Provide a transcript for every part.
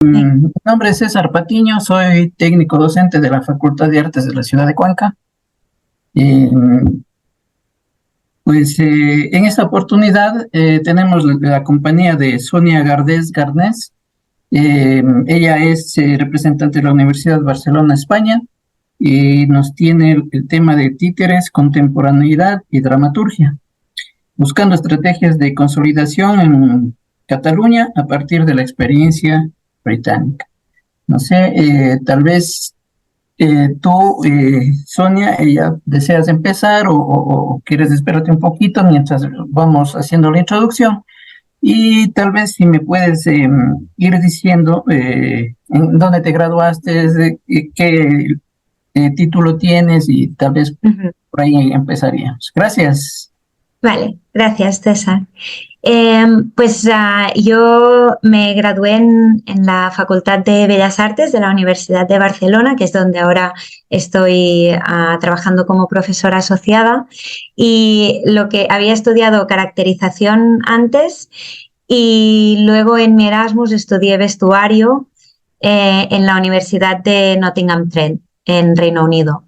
Sí. Mi nombre es César Patiño, soy técnico docente de la Facultad de Artes de la ciudad de Cuenca. Y, en esta oportunidad tenemos la compañía de Sonia Gardés Garnés. Ella es representante de la Universidad de Barcelona, España, y nos tiene el tema de títeres, contemporaneidad y dramaturgia, buscando estrategias de consolidación en Cataluña a partir de la experiencia británica. No sé, tal vez tú, Sonia, deseas empezar o quieres esperarte un poquito mientras vamos haciendo la introducción. Y tal vez si me puedes ir diciendo en dónde te graduaste, qué título tienes y tal vez Ujú. por ahí empezaríamos. Gracias. Vale, gracias, César. Yo me gradué en la Facultad de Bellas Artes de la Universidad de Barcelona, que es donde ahora estoy trabajando como profesora asociada, y lo que había estudiado caracterización antes y luego en mi Erasmus estudié vestuario en la Universidad de Nottingham Trent, en Reino Unido.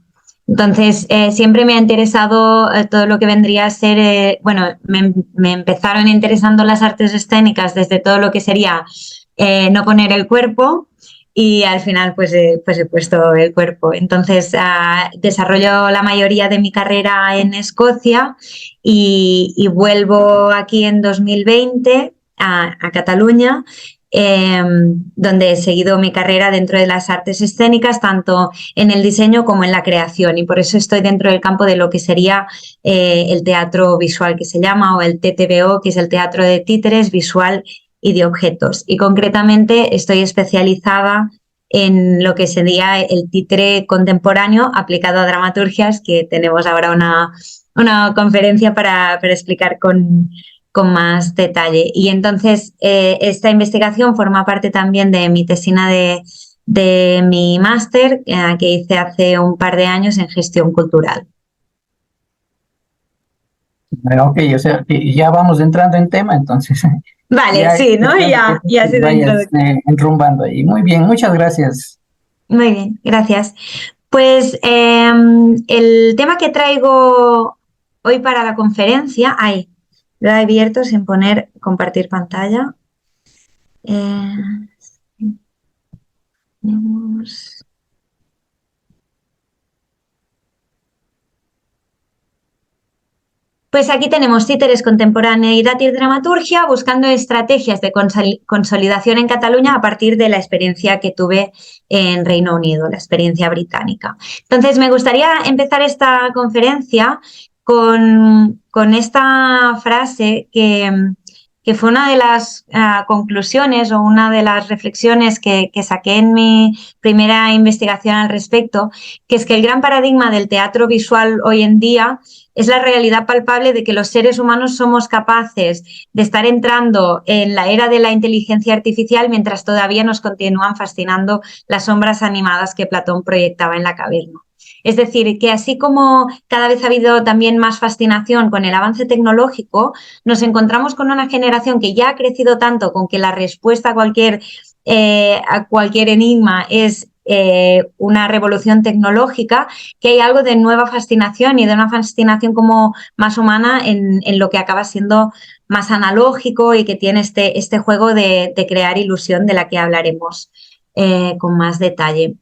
Entonces, siempre me ha interesado todo lo que vendría a ser, me empezaron interesando las artes escénicas desde todo lo que sería no poner el cuerpo y al final pues he puesto el cuerpo. Entonces, desarrollo la mayoría de mi carrera en Escocia y vuelvo aquí en 2020 a Cataluña, donde he seguido mi carrera dentro de las artes escénicas, tanto en el diseño como en la creación, y por eso estoy dentro del campo de lo que sería el teatro visual, que se llama, o el TTVO, que es el teatro de títeres, visual y de objetos. Y concretamente estoy especializada en lo que sería el títere contemporáneo aplicado a dramaturgias, que tenemos ahora una conferencia para explicar con más detalle. Y entonces esta investigación forma parte también de mi tesina de mi máster que hice hace un par de años en gestión cultural. Ok, o sea, que ya vamos entrando en tema, entonces Vale, ya es sí, ¿no? cuestión de que Ya ha te sido vayas introducción. enrumbando ahí. Muy bien, muchas gracias. Muy bien, gracias. Pues el tema que traigo hoy para la conferencia, lo he abierto sin poner compartir pantalla. Eh, tenemos- Pues aquí tenemos títeres, contemporaneidad y dramaturgia, buscando estrategias de consolidación en Cataluña a partir de la experiencia que tuve en Reino Unido, la experiencia británica. Entonces, me gustaría empezar esta conferencia con esta frase que fue una de las conclusiones o una de las reflexiones que saqué en mi primera investigación al respecto, que es que el gran paradigma del teatro visual hoy en día es la realidad palpable de que los seres humanos somos capaces de estar entrando en la era de la inteligencia artificial mientras todavía nos continúan fascinando las sombras animadas que Platón proyectaba en la caverna. Es decir, que así como cada vez ha habido también más fascinación con el avance tecnológico, nos encontramos con una generación que ya ha crecido tanto con que la respuesta a cualquier enigma es una revolución tecnológica, que hay algo de nueva fascinación y de una fascinación como más humana en lo que acaba siendo más analógico y que tiene este juego de crear ilusión de la que hablaremos con más detalle.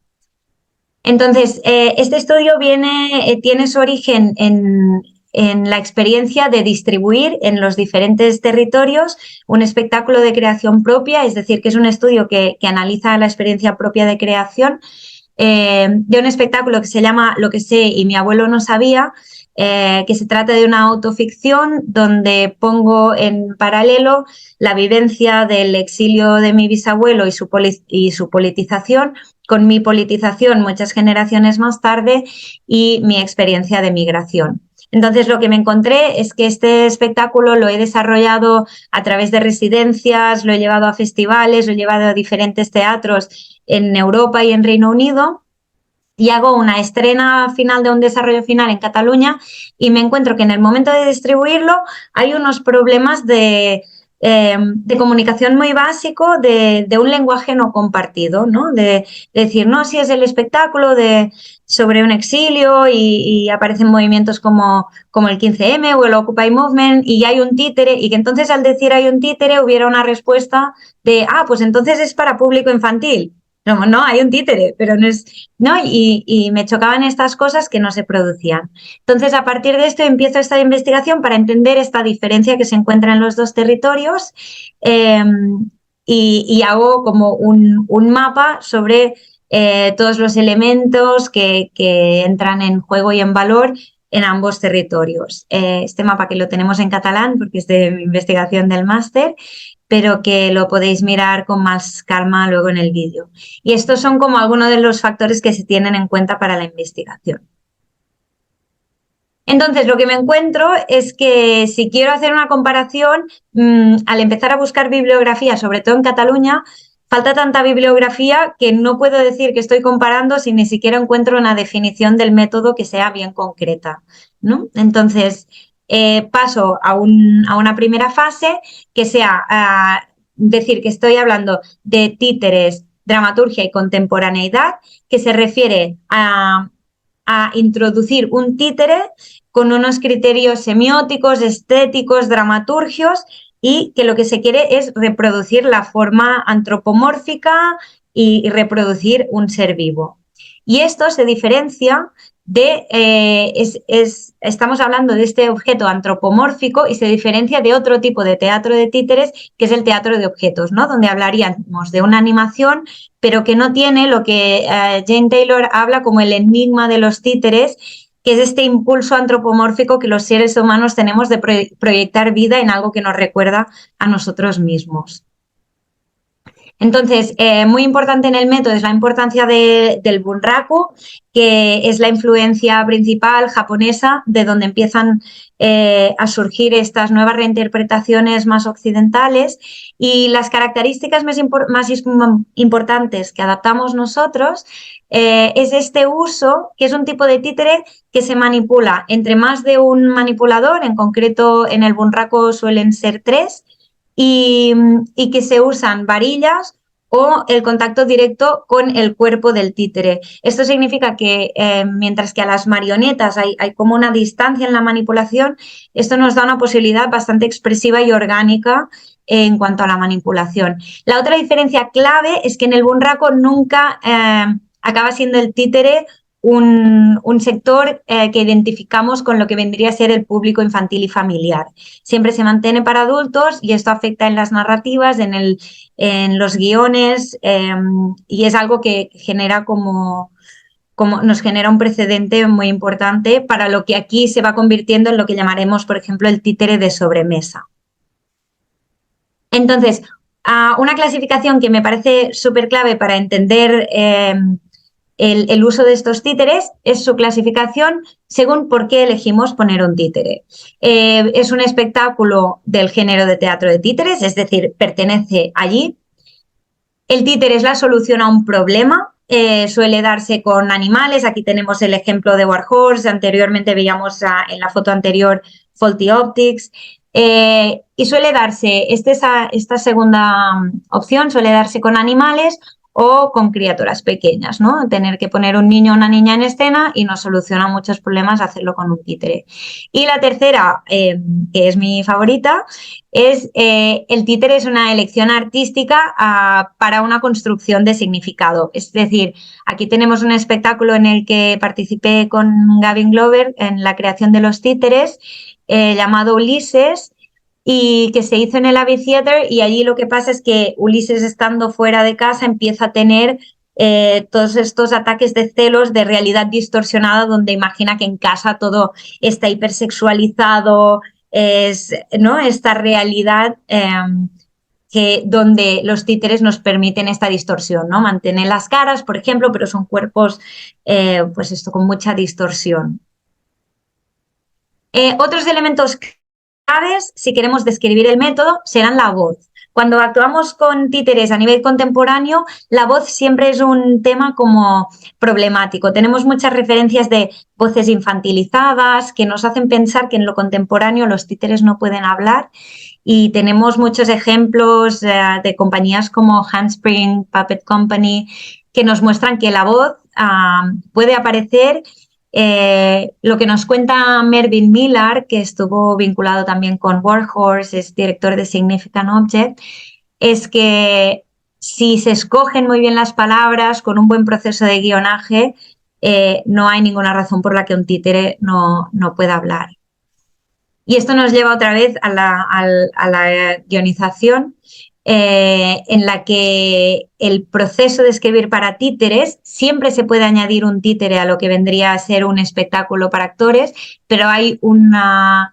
Entonces, este estudio tiene su origen en la experiencia de distribuir en los diferentes territorios un espectáculo de creación propia, es decir, que es un estudio que analiza la experiencia propia de creación de un espectáculo que se llama Lo que sé y mi abuelo no sabía, que se trata de una autoficción donde pongo en paralelo la vivencia del exilio de mi bisabuelo y su politización con mi politización muchas generaciones más tarde y mi experiencia de migración. Entonces, lo que me encontré es que este espectáculo lo he desarrollado a través de residencias, lo he llevado a festivales, lo he llevado a diferentes teatros en Europa y en Reino Unido, y hago una estrena final de un desarrollo final en Cataluña y me encuentro que en el momento de distribuirlo hay unos problemas de comunicación muy básico de un lenguaje no compartido, ¿no? De decir, no, si es el espectáculo sobre un exilio y aparecen movimientos como el 15M o el Occupy Movement y hay un títere y que entonces al decir hay un títere hubiera una respuesta de, pues entonces es para público infantil. No, hay un títere, pero no es, ¿no? Y me chocaban estas cosas que no se producían. Entonces, a partir de esto empiezo esta investigación para entender esta diferencia que se encuentra en los dos territorios y hago como un mapa sobre todos los elementos que entran en juego y en valor en ambos territorios. Este mapa que lo tenemos en catalán porque es de mi investigación del máster, pero que lo podéis mirar con más calma luego en el vídeo. Y estos son como algunos de los factores que se tienen en cuenta para la investigación. Entonces, lo que me encuentro es que si quiero hacer una comparación, al empezar a buscar bibliografía, sobre todo en Cataluña, falta tanta bibliografía que no puedo decir que estoy comparando si ni siquiera encuentro una definición del método que sea bien concreta, ¿no? Entonces, paso a una primera fase que sea decir que estoy hablando de títeres, dramaturgia y contemporaneidad, que se refiere a introducir un títere con unos criterios semióticos, estéticos, dramaturgios y que lo que se quiere es reproducir la forma antropomórfica y reproducir un ser vivo. Y esto se diferencia de, estamos hablando de este objeto antropomórfico y se diferencia de otro tipo de teatro de títeres, que es el teatro de objetos, ¿no? Donde hablaríamos de una animación, pero que no tiene lo que Jane Taylor habla como el enigma de los títeres, que es este impulso antropomórfico que los seres humanos tenemos de proyectar vida en algo que nos recuerda a nosotros mismos. Entonces, muy importante en el método es la importancia del bunraku, que es la influencia principal japonesa de donde empiezan a surgir estas nuevas reinterpretaciones más occidentales y las características más importantes que adaptamos nosotros es este uso, que es un tipo de títere que se manipula entre más de un manipulador, en concreto en el bunraku suelen ser 3, y que se usan varillas o el contacto directo con el cuerpo del títere. Esto significa que mientras que a las marionetas hay como una distancia en la manipulación, esto nos da una posibilidad bastante expresiva y orgánica en cuanto a la manipulación. La otra diferencia clave es que en el bunraku nunca acaba siendo el títere un sector que identificamos con lo que vendría a ser el público infantil y familiar. Siempre se mantiene para adultos y esto afecta en las narrativas, en los guiones y es algo que genera como nos genera un precedente muy importante para lo que aquí se va convirtiendo en lo que llamaremos, por ejemplo, el títere de sobremesa. Entonces, una clasificación que me parece súper clave para entender el uso de estos títeres es su clasificación según por qué elegimos poner un títere. Es un espectáculo del género de teatro de títeres, es decir, pertenece allí. El títere es la solución a un problema, suele darse con animales. Aquí tenemos el ejemplo de Warhorse, anteriormente veíamos en la foto anterior Faulty Optics. Y suele darse, esta segunda opción suele darse con animales o con criaturas pequeñas, ¿no? Tener que poner un niño o una niña en escena y nos soluciona muchos problemas hacerlo con un títere. Y la tercera, que es mi favorita, es el títere es una elección artística para una construcción de significado. Es decir, aquí tenemos un espectáculo en el que participé con Gavin Glover en la creación de los títeres, llamado Ulises, y que se hizo en el Abbey Theatre, y allí lo que pasa es que Ulises, estando fuera de casa, empieza a tener todos estos ataques de celos, de realidad distorsionada, donde imagina que en casa todo está hipersexualizado, ¿no? Esta realidad donde los títeres nos permiten esta distorsión, ¿no? Mantienen las caras, por ejemplo, pero son cuerpos pues esto, con mucha distorsión. Otros elementos claves, si queremos describir el método, serán la voz. cuando actuamos con títeres a nivel contemporáneo, la voz siempre es un tema como problemático. Tenemos muchas referencias de voces infantilizadas que nos hacen pensar que en lo contemporáneo los títeres no pueden hablar, y tenemos muchos ejemplos de compañías como Handspring, Puppet Company, que nos muestran que la voz puede aparecer. Lo que nos cuenta Mervyn Millar, que estuvo vinculado también con Warhorse, es director de Significant Object, es que si se escogen muy bien las palabras con un buen proceso de guionaje, no hay ninguna razón por la que un títere no pueda hablar. Y esto nos lleva otra vez a la guionización, en la que el proceso de escribir para títeres, siempre se puede añadir un títere a lo que vendría a ser un espectáculo para actores, pero hay una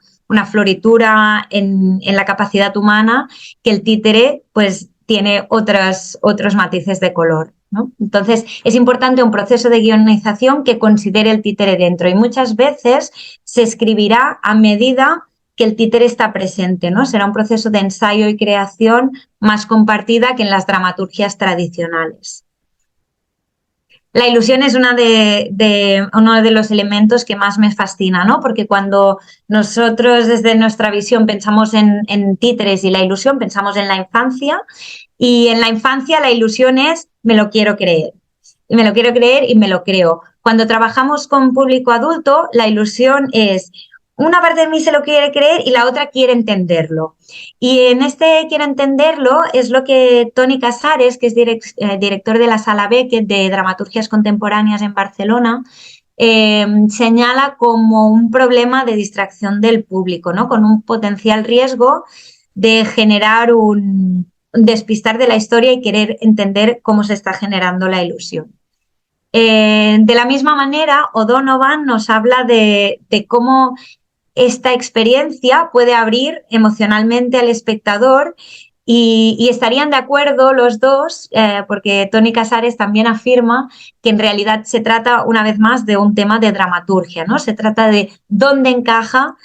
floritura en la capacidad humana que el títere pues tiene otros matices de color, ¿no? Entonces, es importante un proceso de guionización que considere el títere dentro, y muchas veces se escribirá a medida que el títere está presente, ¿no? Será un proceso de ensayo y creación más compartida que en las dramaturgias tradicionales. La ilusión es uno de los elementos que más me fascina, ¿no? Porque cuando nosotros desde nuestra visión pensamos en títeres y la ilusión, pensamos en la infancia, y en la infancia la ilusión es me lo quiero creer. Y me lo quiero creer y me lo creo. Cuando trabajamos con público adulto, la ilusión es una parte de mí se lo quiere creer y la otra quiere entenderlo. Y en este quiero entenderlo es lo que Toni Casares, que es director de la Sala Beckett de Dramaturgias Contemporáneas en Barcelona, señala como un problema de distracción del público, ¿no? Con un potencial riesgo de generar un despistar de la historia y querer entender cómo se está generando la ilusión. De la misma manera, O'Donovan nos habla de cómo esta experiencia puede abrir emocionalmente al espectador, y estarían de acuerdo los dos, porque Toni Casares también afirma que en realidad se trata una vez más de un tema de dramaturgia, ¿no? Se trata de dónde encaja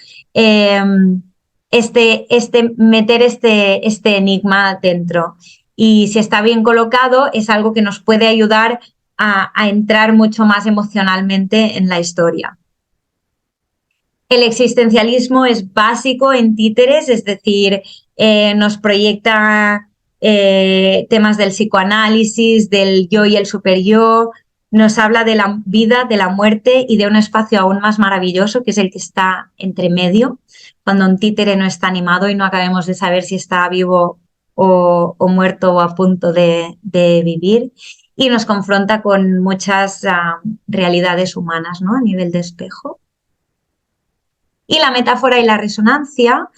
meter este enigma dentro, y si está bien colocado es algo que nos puede ayudar a entrar mucho más emocionalmente en la historia. El existencialismo es básico en títeres, es decir, nos proyecta temas del psicoanálisis, del yo y el superyo, nos habla de la vida, de la muerte y de un espacio aún más maravilloso que es el que está entre medio, cuando un títere no está animado y no acabemos de saber si está vivo o muerto o a punto de vivir, y nos confronta con muchas realidades humanas, ¿no? A nivel de espejo. Y la metáfora y la resonancia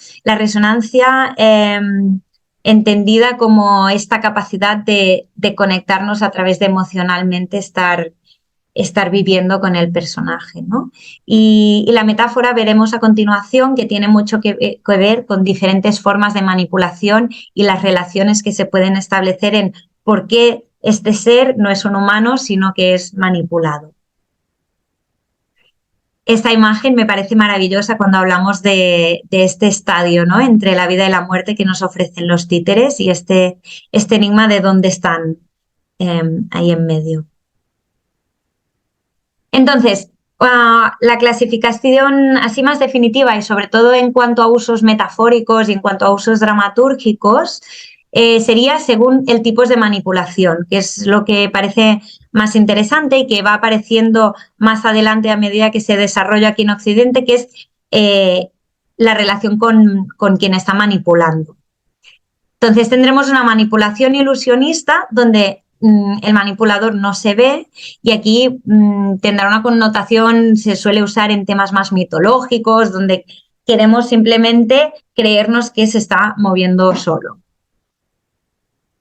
entendida como esta capacidad de conectarnos a través de emocionalmente estar viviendo con el personaje, ¿no? Y la metáfora veremos a continuación que tiene mucho que ver con diferentes formas de manipulación y las relaciones que se pueden establecer en por qué este ser no es un humano, sino que es manipulado. Esta imagen me parece maravillosa cuando hablamos de este estadio, ¿no? Entre la vida y la muerte que nos ofrecen los títeres y este enigma de dónde están ahí en medio. Entonces, la clasificación así más definitiva y sobre todo en cuanto a usos metafóricos y en cuanto a usos dramatúrgicos sería según el tipo de manipulación, que es lo que parece más interesante y que va apareciendo más adelante a medida que se desarrolla aquí en Occidente, que es la relación con quien está manipulando. Entonces tendremos una manipulación ilusionista donde el manipulador no se ve, y aquí tendrá una connotación, se suele usar en temas más mitológicos, donde queremos simplemente creernos que se está moviendo solo.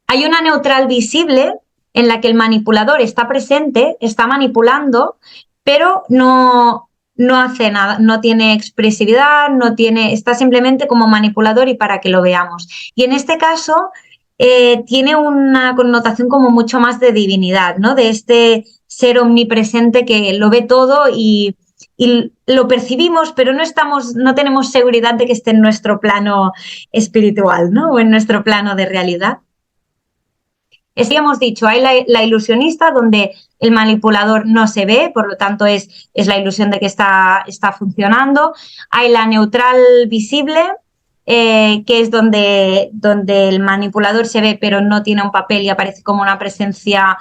Hay una neutral visible en la que el manipulador está presente, está manipulando, pero no hace nada, no tiene expresividad, está simplemente como manipulador y para que lo veamos. Y en este caso tiene una connotación como mucho más de divinidad, ¿no? De este ser omnipresente que lo ve todo y y lo percibimos, pero no tenemos seguridad de que esté en nuestro plano espiritual, ¿no? O en nuestro plano de realidad. Ya hemos dicho, hay la ilusionista donde el manipulador no se ve, por lo tanto es la ilusión de que está funcionando. Hay la neutral visible, que es donde el manipulador se ve pero no tiene un papel y aparece como una presencia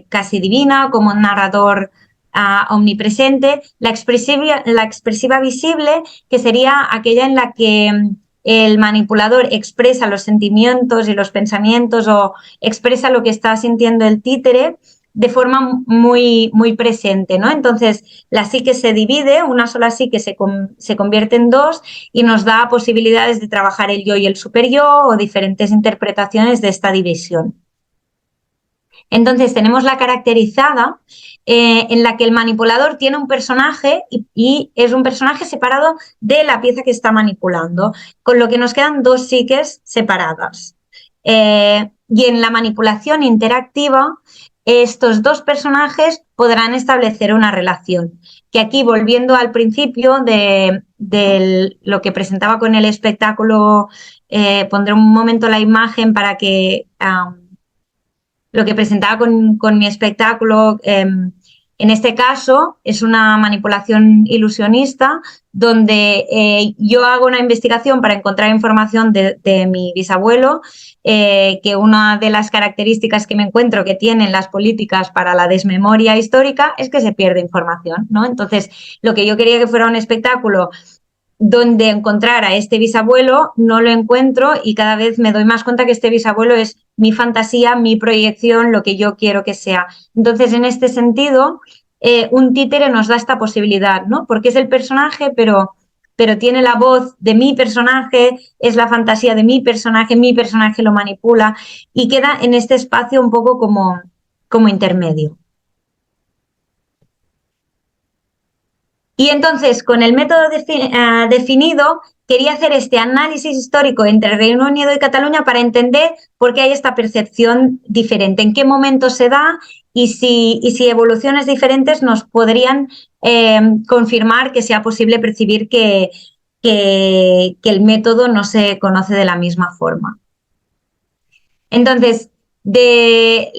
casi divina, como un narrador omnipresente. La expresiva visible, que sería aquella en la que el manipulador expresa los sentimientos y los pensamientos o expresa lo que está sintiendo el títere de forma muy, muy presente, ¿no? Entonces, la psique se divide, una sola psique se convierte en dos y nos da posibilidades de trabajar el yo y el superyo o diferentes interpretaciones de esta división. Entonces, tenemos la caracterizada en la que el manipulador tiene un personaje y es un personaje separado de la pieza que está manipulando, con lo que nos quedan dos psiques separadas. Y en la manipulación interactiva, estos dos personajes podrán establecer una relación. Que aquí, volviendo al principio de lo que presentaba con el espectáculo, pondré un momento la imagen para que lo que presentaba con mi espectáculo, en este caso es una manipulación ilusionista donde yo hago una investigación para encontrar información de mi bisabuelo, que una de las características que me encuentro que tienen las políticas para la desmemoria histórica es que se pierde información, ¿no? Entonces, lo que yo quería que fuera un espectáculo donde encontrar a este bisabuelo, no lo encuentro y cada vez me doy más cuenta que este bisabuelo es mi fantasía, mi proyección, lo que yo quiero que sea. Entonces, en este sentido, un títere nos da esta posibilidad, ¿no? Porque es el personaje, pero tiene la voz de mi personaje, es la fantasía de mi personaje lo manipula y queda en este espacio un poco como intermedio. Y entonces, con el método definido, quería hacer este análisis histórico entre Reino Unido y Cataluña para entender por qué hay esta percepción diferente, en qué momento se da y si evoluciones diferentes nos podrían confirmar que sea posible percibir que el método no se conoce de la misma forma. Entonces, desde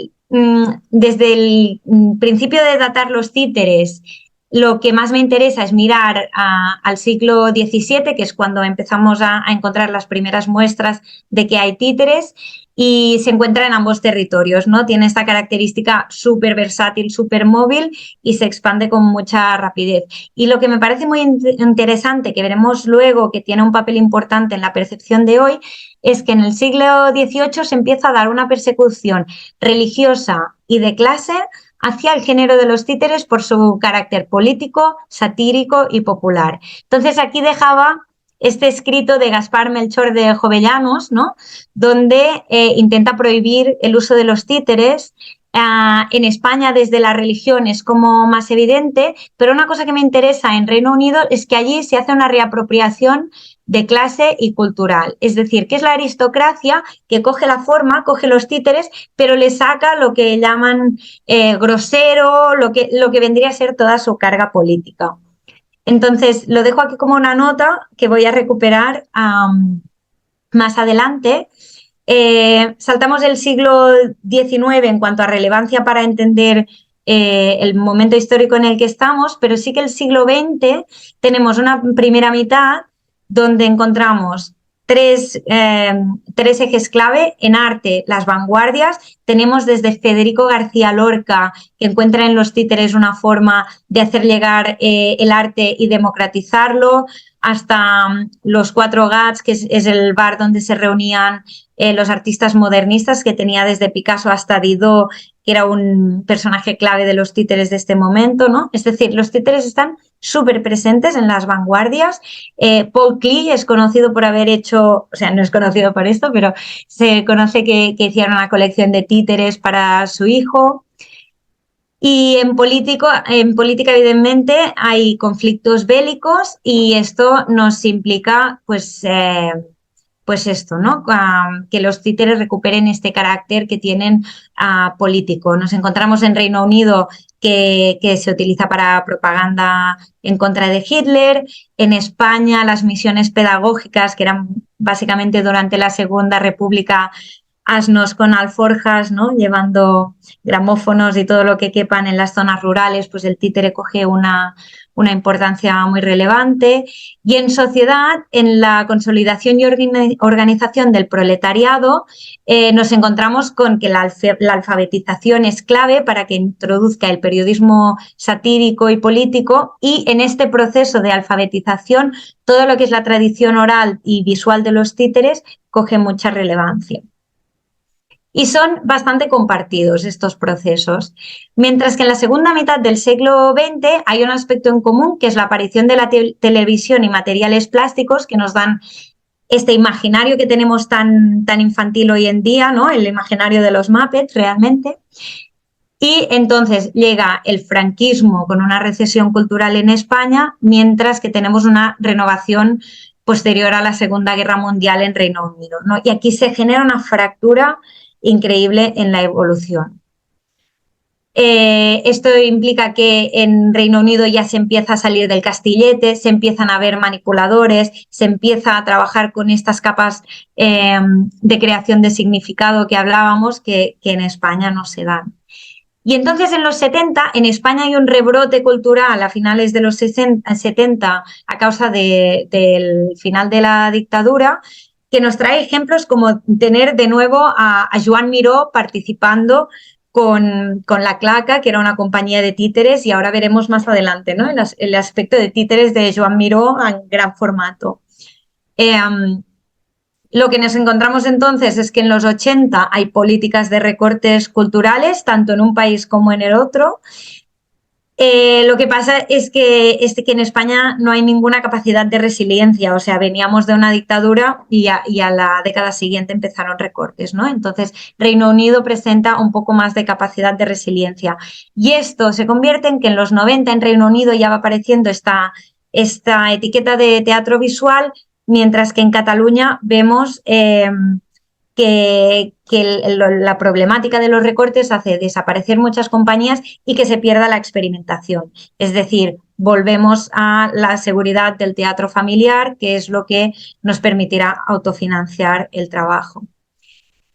el principio de datar los títeres, lo que más me interesa es mirar al siglo XVII, que es cuando empezamos a encontrar las primeras muestras de que hay títeres, y se encuentra en ambos territorios, ¿no? Tiene esta característica súper versátil, súper móvil y se expande con mucha rapidez. Y lo que me parece muy interesante, que veremos luego que tiene un papel importante en la percepción de hoy, es que en el siglo XVIII se empieza a dar una persecución religiosa y de clase hacia el género de los títeres por su carácter político, satírico y popular. Entonces aquí dejaba este escrito de Gaspar Melchor de Jovellanos, ¿no? Donde intenta prohibir el uso de los títeres. En España desde la religión es como más evidente, pero una cosa que me interesa en Reino Unido es que allí se hace una reapropiación de clase y cultural. Es decir, que es la aristocracia que coge la forma, coge los títeres, pero le saca lo que llaman grosero, lo que vendría a ser toda su carga política. Entonces, lo dejo aquí como una nota que voy a recuperar más adelante. Saltamos del siglo XIX en cuanto a relevancia para entender el momento histórico en el que estamos, pero sí que el siglo XX tenemos una primera mitad donde encontramos tres ejes clave en arte, las vanguardias. Tenemos desde Federico García Lorca, que encuentra en los títeres una forma de hacer llegar el arte y democratizarlo, hasta los Cuatro Gats, que es el bar donde se reunían los artistas modernistas, que tenía desde Picasso hasta Didot, que era un personaje clave de los títeres de este momento, ¿no? Es decir, los títeres están súper presentes en las vanguardias. Paul Klee es conocido por haber hecho, o sea, no es conocido por esto, pero se conoce que hicieron una colección de títeres para su hijo. Y en política, evidentemente, hay conflictos bélicos y esto nos implica, pues, pues esto, ¿no? Que los títeres recuperen este carácter que tienen político. Nos encontramos en Reino Unido que se utiliza para propaganda en contra de Hitler. En España, las misiones pedagógicas, que eran básicamente durante la Segunda República, asnos con alforjas, ¿no? Llevando gramófonos y todo lo que quepan en las zonas rurales, pues el títere coge una importancia muy relevante. Y en sociedad, en la consolidación y organización del proletariado, nos encontramos con que la alfabetización es clave para que introduzca el periodismo satírico y político, y en este proceso de alfabetización todo lo que es la tradición oral y visual de los títeres coge mucha relevancia. Y son bastante compartidos estos procesos. Mientras que en la segunda mitad del siglo XX hay un aspecto en común, que es la aparición de la televisión y materiales plásticos que nos dan este imaginario que tenemos tan infantil hoy en día, ¿no? El imaginario de los Muppets realmente. Y entonces llega el franquismo con una recesión cultural en España, mientras que tenemos una renovación posterior a la Segunda Guerra Mundial en Reino Unido, ¿no? Y aquí se genera una fractura increíble en la evolución. Esto implica que en Reino Unido ya se empieza a salir del castillete, se empiezan a ver manipuladores, se empieza a trabajar con estas capas de creación de significado que hablábamos, que en España no se dan. Y entonces en los 70, en España hay un rebrote cultural a finales de los 70 a causa del final de la dictadura, que nos trae ejemplos como tener de nuevo a Joan Miró participando con La Claca, que era una compañía de títeres, y ahora veremos más adelante, ¿no? El aspecto de títeres de Joan Miró en gran formato. Lo que nos encontramos entonces es que en los 80 hay políticas de recortes culturales, tanto en un país como en el otro. Lo que pasa es que en España no hay ninguna capacidad de resiliencia, o sea, veníamos de una dictadura y a la década siguiente empezaron recortes, ¿no? Entonces, Reino Unido presenta un poco más de capacidad de resiliencia. Y esto se convierte en que en los 90 en Reino Unido ya va apareciendo esta etiqueta de teatro visual, mientras que en Cataluña vemos que la problemática de los recortes hace desaparecer muchas compañías y que se pierda la experimentación. Es decir, volvemos a la seguridad del teatro familiar, que es lo que nos permitirá autofinanciar el trabajo.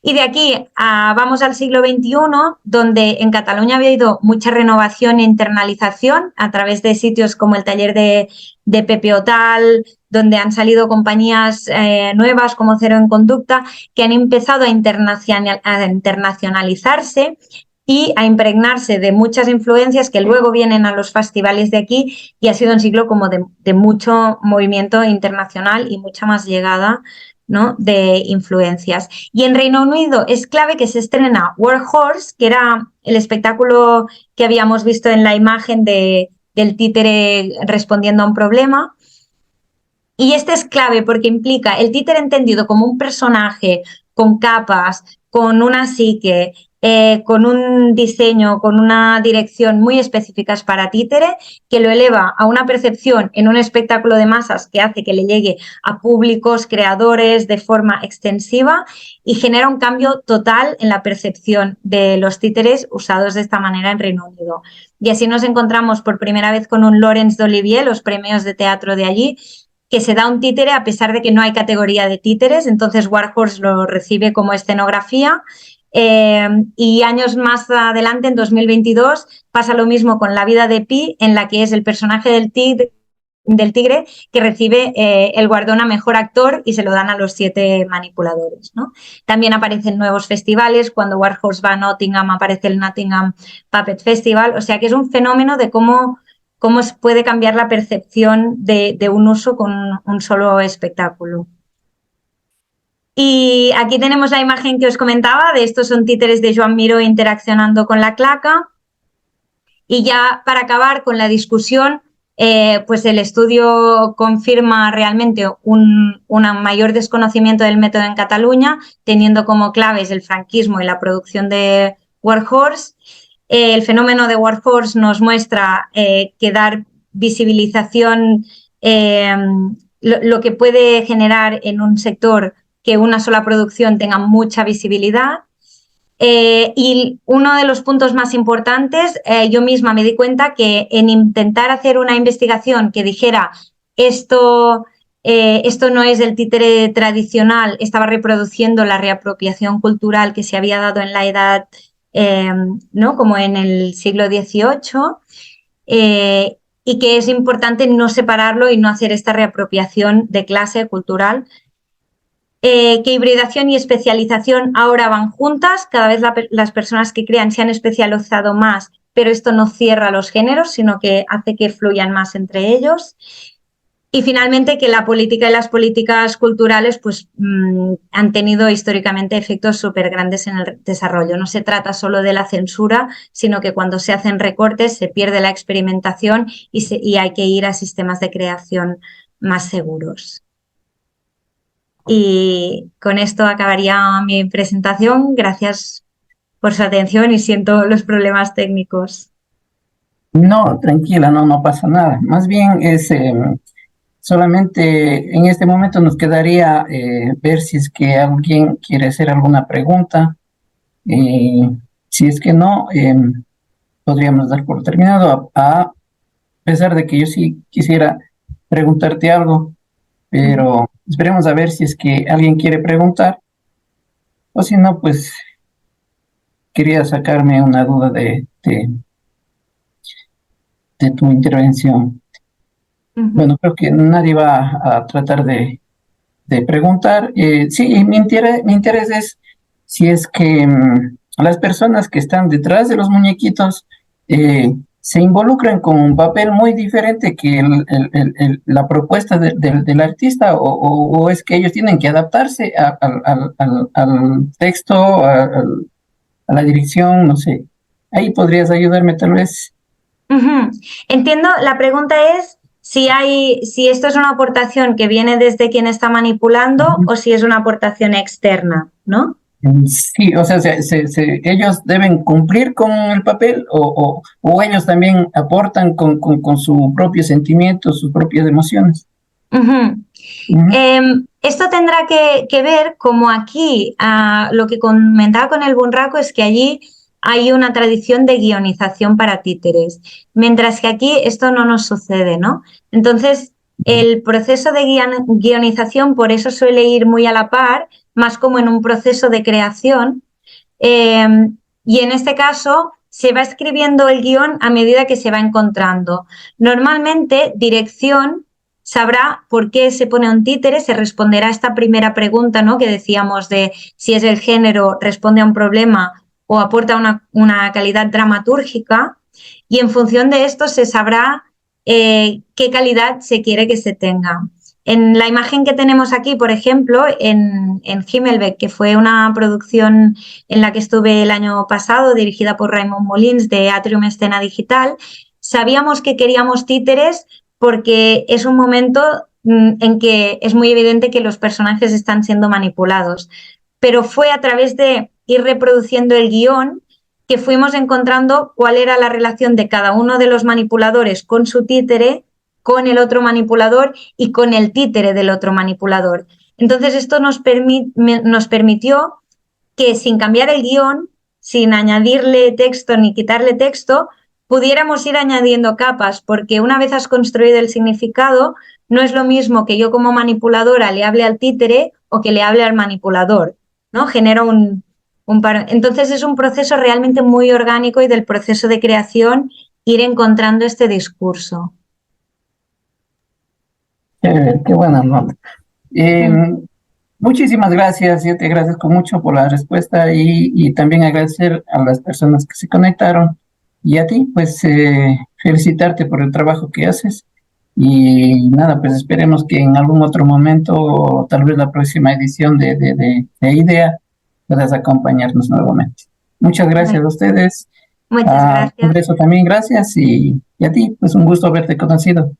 Y de aquí vamos al siglo XXI, donde en Cataluña ha habido mucha renovación e internalización a través de sitios como el taller de Pepe Otal, donde han salido compañías nuevas como Cero en Conducta, que han empezado a internacionalizarse y a impregnarse de muchas influencias que luego vienen a los festivales de aquí, y ha sido un siglo como de mucho movimiento internacional y mucha más llegada, ¿no?, de influencias. Y en Reino Unido es clave que se estrena War Horse, que era el espectáculo que habíamos visto en la imagen del títere respondiendo a un problema. Y este es clave porque implica el títere entendido como un personaje con capas, con una psique, con un diseño, con una dirección muy específicas para títere, que lo eleva a una percepción en un espectáculo de masas que hace que le llegue a públicos, creadores de forma extensiva, y genera un cambio total en la percepción de los títeres usados de esta manera en Reino Unido. Y así nos encontramos por primera vez con un Laurence d'Olivier, los premios de teatro de allí, que se da un títere a pesar de que no hay categoría de títeres. Entonces War Horse lo recibe como escenografía, y años más adelante, en 2022, pasa lo mismo con La vida de Pi, en la que es el personaje del tigre que recibe el galardón a mejor actor, y se lo dan a los 7 manipuladores, ¿no? También aparecen nuevos festivales. Cuando War Horse va a Nottingham, aparece el Nottingham Puppet Festival. O sea que es un fenómeno de cómo puede cambiar la percepción de un uso con un solo espectáculo. Y aquí tenemos la imagen que os comentaba, de estos son títeres de Joan Miró interaccionando con La Claca. Y ya para acabar con la discusión, pues el estudio confirma realmente un mayor desconocimiento del método en Cataluña, teniendo como claves el franquismo y la producción de War Horse. El fenómeno de War Horse nos muestra que dar visibilización, lo que puede generar en un sector que una sola producción tenga mucha visibilidad. Y uno de los puntos más importantes, yo misma me di cuenta que en intentar hacer una investigación que dijera esto no es el títere tradicional, estaba reproduciendo la reapropiación cultural que se había dado en la edad, ¿no? Como en el siglo XVIII, y que es importante no separarlo y no hacer esta reapropiación de clase cultural. Que hibridación y especialización ahora van juntas, cada vez las personas que crean se han especializado más, pero esto no cierra los géneros, sino que hace que fluyan más entre ellos. Y finalmente que la política y las políticas culturales pues, han tenido históricamente efectos súper grandes en el desarrollo. No se trata solo de la censura, sino que cuando se hacen recortes se pierde la experimentación y hay que ir a sistemas de creación más seguros. Y con esto acabaría mi presentación. Gracias por su atención y siento los problemas técnicos. No, tranquila, no pasa nada. Más bien es solamente en este momento nos quedaría ver si es que alguien quiere hacer alguna pregunta. Si es que no, podríamos dar por terminado, a pesar de que yo sí quisiera preguntarte algo, pero esperemos a ver si es que alguien quiere preguntar, o si no, pues quería sacarme una duda de tu intervención. Bueno, creo que nadie va a tratar de preguntar. Sí, mi interés es si es que las personas que están detrás de los muñequitos se involucran con un papel muy diferente que la propuesta del artista, o es que ellos tienen que adaptarse al texto, a la dirección, no sé. Ahí podrías ayudarme tal vez. Entiendo, la pregunta es si esto es una aportación que viene desde quien está manipulando o si es una aportación externa, ¿no? Sí, o sea, ellos deben cumplir con el papel o ellos también aportan con su propio sentimiento, sus propias emociones. Esto tendrá que ver, como aquí, lo que comentaba con el Bunraku es que allí hay una tradición de guionización para títeres, mientras que aquí esto no nos sucede, ¿no? Entonces, el proceso de guionización por eso suele ir muy a la par, más como en un proceso de creación, y en este caso se va escribiendo el guión a medida que se va encontrando. Normalmente, dirección sabrá por qué se pone un títere, se responderá a esta primera pregunta, ¿no? Que decíamos de si es el género, responde a un problema o aporta una calidad dramatúrgica, y en función de esto se sabrá qué calidad se quiere que se tenga. En la imagen que tenemos aquí, por ejemplo, en Himmelbeck, que fue una producción en la que estuve el año pasado, dirigida por Raymond Molins de Atrium Escena Digital, sabíamos que queríamos títeres porque es un momento en que es muy evidente que los personajes están siendo manipulados. Pero fue a través de ir reproduciendo el guión que fuimos encontrando cuál era la relación de cada uno de los manipuladores con su títere, con el otro manipulador y con el títere del otro manipulador. Entonces esto nos permitió que sin cambiar el guión, sin añadirle texto ni quitarle texto, pudiéramos ir añadiendo capas, porque una vez has construido el significado, no es lo mismo que yo como manipuladora le hable al títere o que le hable al manipulador, ¿no? Genera un paro. Entonces es un proceso realmente muy orgánico y del proceso de creación ir encontrando este discurso. Qué buena nota. Muchísimas gracias, yo te agradezco mucho por la respuesta y también agradecer a las personas que se conectaron y a ti, pues felicitarte por el trabajo que haces y nada, pues esperemos que en algún otro momento o tal vez la próxima edición de IDEA puedas acompañarnos nuevamente. Muchas gracias a ustedes. Muchas gracias. Congreso también gracias y a ti, pues un gusto haberte conocido.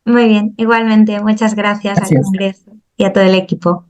Muy bien, igualmente, muchas gracias al Congreso y a todo el equipo.